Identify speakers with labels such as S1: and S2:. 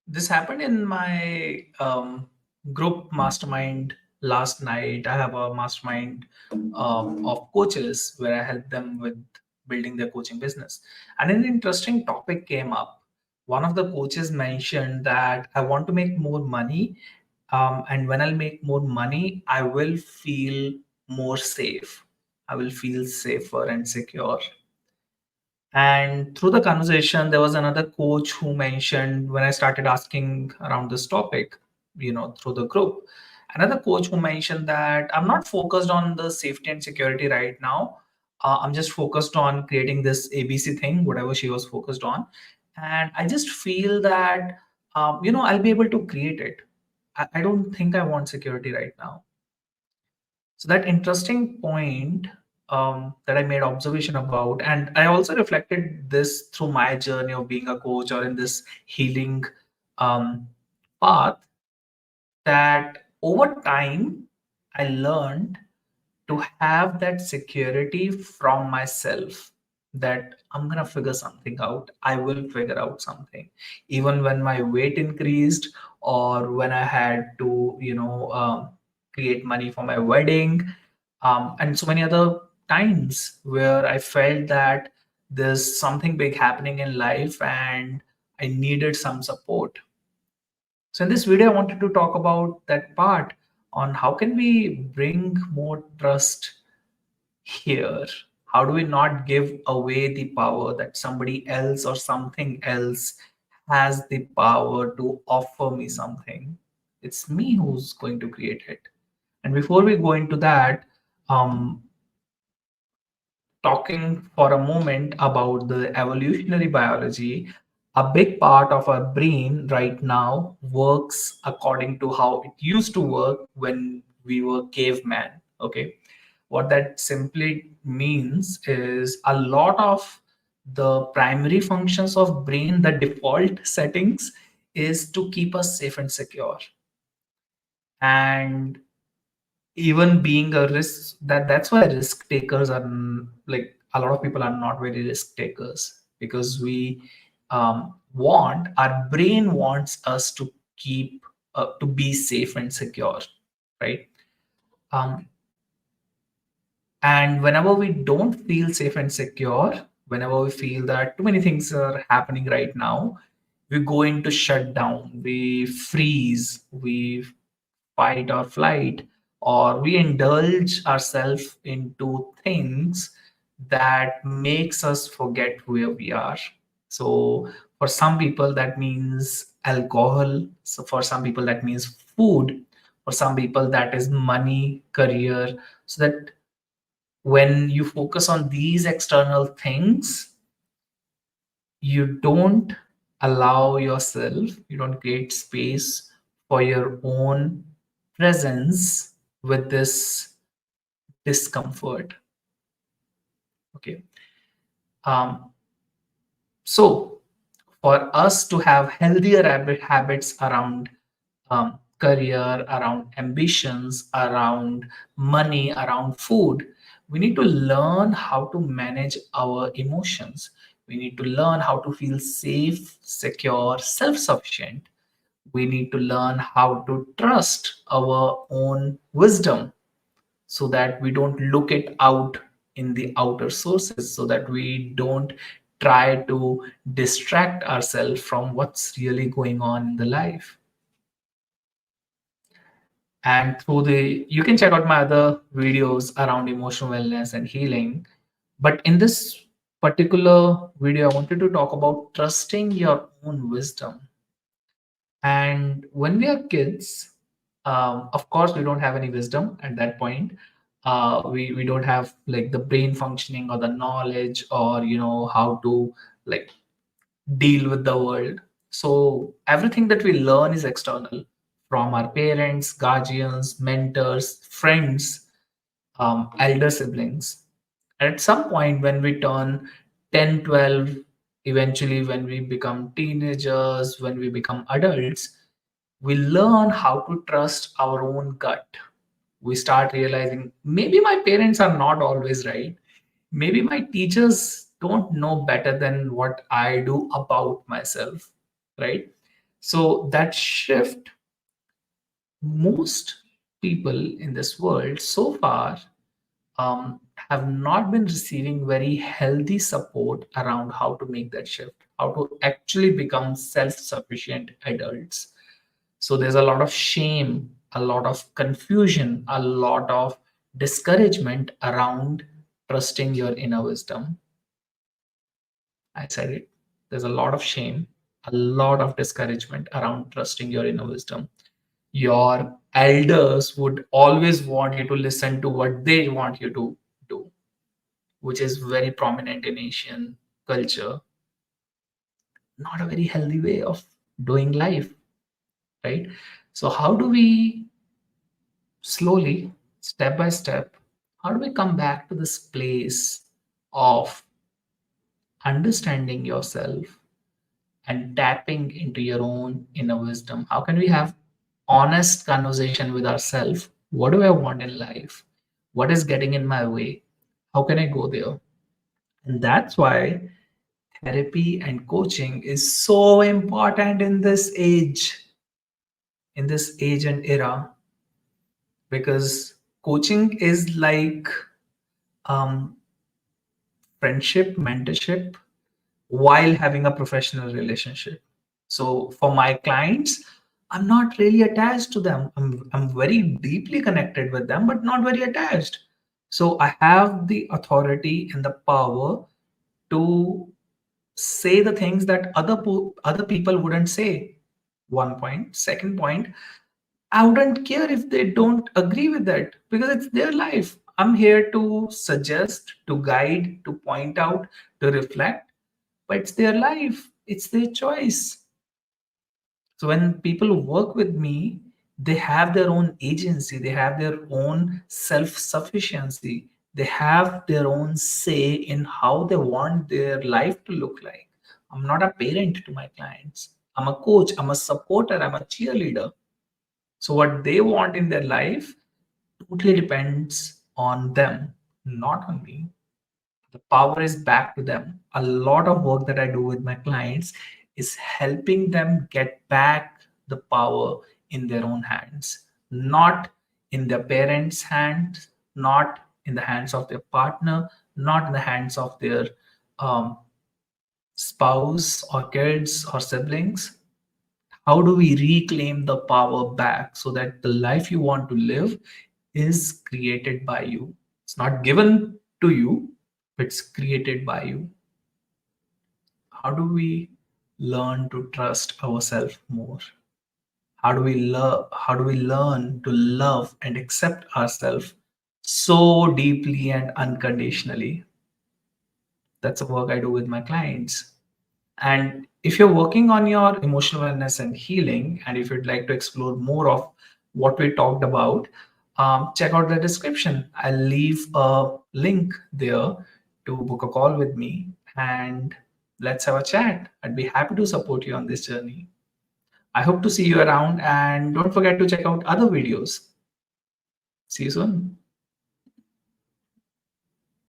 S1: This happened in my group mastermind last night. I have a mastermind of coaches where I help them with building their coaching business. And an interesting topic came up. One of the coaches mentioned that I want to make more money. And when I'll make more money, I will feel more safe. I will feel safer and secure. And through the conversation, there was another coach who mentioned when I started asking around this topic, through the group, another coach who mentioned that I'm not focused on the safety and security right now. I'm just focused on creating this ABC thing, whatever she was focused on. And I just feel that, I'll be able to create it. I don't think I want security right now. So that interesting point that I made observation about, and I also reflected this through my journey of being a coach or in this healing um, path, that over time I learned to have that security from myself, that I'm gonna figure something out. I will figure out something, even when my weight increased or when I had to, create money for my wedding, and so many other times where I felt that there's something big happening in life and I needed some support. So in this video, I wanted to talk about that part on how can we bring more trust here. How do we not give away the power that somebody else or something else has the power to offer me something? It's me who's going to create it. And before we go into that, um, talking for a moment about the evolutionary biology, a big part of our brain right now works according to how it used to work when we were caveman. Okay. What that simply means is a lot of the primary functions of brain, the default settings, is to keep us safe and secure. And even being a risk, that's why risk takers are like a lot of people are not very risk takers, because we want our brain wants us to keep to be safe and secure, right? um, and whenever we don't feel safe and secure, whenever we feel that too many things are happening right now, we go into shutdown, we freeze, we fight or flight, or we indulge ourselves into things that makes us forget where we are. So for some people that means alcohol, so for some people that means food, for some people that is money, career. So that when you focus on these external things, you don't allow yourself, you don't create space for your own presence with this discomfort. Okay. um, so for us to have healthier habits around career, around ambitions, around money, around food, we need to learn how to manage our emotions. We need to learn how to feel safe, secure, self sufficient. We need to learn how to trust our own wisdom so that we don't look it out in the outer sources, so that we don't try to distract ourselves from what's really going on in the life. And through the you can check out my other videos around emotional wellness and healing, but in this particular video I wanted to talk about trusting your own wisdom. And when we are kids, of course we don't have any wisdom at that point. We don't have like the brain functioning or the knowledge, or how to like deal with the world. So everything that we learn is external, from our parents, guardians, mentors, friends, elder siblings. At some point, when we turn 10, 12, eventually when we become teenagers, when we become adults, we learn how to trust our own gut. We start realizing maybe my parents are not always right. Maybe my teachers don't know better than what I do about myself, right? So that shift, most people in this world so far have not been receiving very healthy support around how to make that shift, how to actually become self-sufficient adults. So there's a lot of shame, a lot of confusion, a lot of discouragement around trusting your inner wisdom. I said it. There's a lot of shame, a lot of discouragement around trusting your inner wisdom. Your elders would always want you to listen to what they want you to do, which is very prominent in Asian culture. Not a very healthy way of doing life, right? So, how do we slowly, step by step, how do we come back to this place of understanding yourself and tapping into your own inner wisdom? How can we have honest conversation with ourselves? What do I want in life? What is getting in my way? How can I go there? And that's why therapy and coaching is so important in this age and era, because coaching is like um, friendship, mentorship, while having a professional relationship. So for my clients, I'm not really attached to them. I'm very deeply connected with them, but not very attached. So I have the authority and the power to say the things that other people wouldn't say. One point. Second point, I wouldn't care if they don't agree with that, because it's their life. I'm here to suggest, to guide, to point out, to reflect, but it's their life, it's their choice. So when people work with me, they have their own agency, they have their own self sufficiency, they have their own say in how they want their life to look like. I'm not a parent to my clients, I'm a coach, I'm a supporter, I'm a cheerleader. So what they want in their life totally depends on them, not on me. The power is back to them. A lot of work that I do with my clients is helping them get back the power in their own hands, not in their parents' hands, not in the hands of their partner, not in the hands of their um, spouse or kids or siblings. How do we reclaim the power back so that the life you want to live is created by you? It's not given to you, it's created by you. How do we learn to trust ourselves more? How do we learn to love and accept ourselves so deeply and unconditionally? That's the work I do with my clients. And if you're working on your emotional wellness and healing, and if you'd like to explore more of what we talked about, check out the description. I'll leave a link there to book a call with me, and let's have a chat. I'd be happy to support you on this journey. I hope to see you around, and don't forget to check out other videos. See you soon.